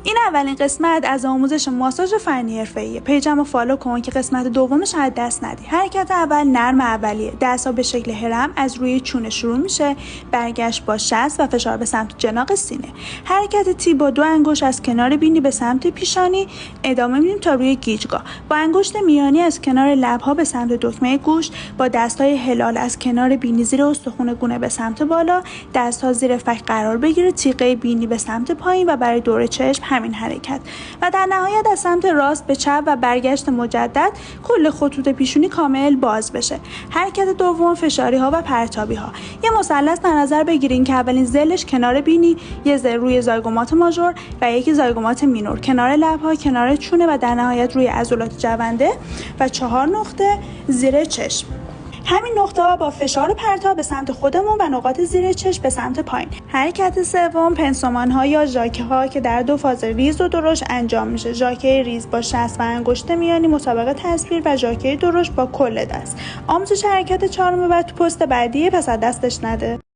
این اولین قسمت از آموزش ماساژ فنی حرفه‌ایه. پیجمو فالو کن که قسمت دومش از دست ندی. حرکت اول نرم اولیه. دست‌ها به شکل هرم از روی چونه شروع میشه، برگشت با شست و فشار به سمت جناق سینه. حرکت تی با 2 انگشت از کنار بینی به سمت پیشانی ادامه میدیم تا روی گیجگاه. با انگشت میانی از کنار لب‌ها به سمت دکمه گوش، با دست‌های هلال از کنار بینی زیر استخوان گونه به سمت بالا، دست‌ها زیر فک قرار بگیره، تیغه بینی به سمت پایین و برای دور چشم همین حرکت و در نهایت از سمت راست به چپ و برگشت مجدد کل خطوط پیشونی کامل باز بشه. حرکت دوم فشاری ها و پرتابی ها. یه مثلث در نظر بگیرین که اولین ضلعش کنار بینی، یه ضلع روی زایگومات ماژور و یکی زایگومات مینور، کنار لب‌ها، کنار چونه و در نهایت روی عضلات جونده و 4 نقطه زیر چشم. همین نقطه‌ها با فشار پرتاب به سمت خودمون و نقاط زیر چشم به سمت پایین. حرکت سوم پنسومان‌ها یا ژاکه‌ها که در 2 فاز ریز و درشت انجام میشه. ژاکه ریز با شست و انگشت میانی مطابق تصویر و ژاکه درشت با کل دست. آموزش حرکت 4 بعد تو پست بعدی، پس از دستش نده.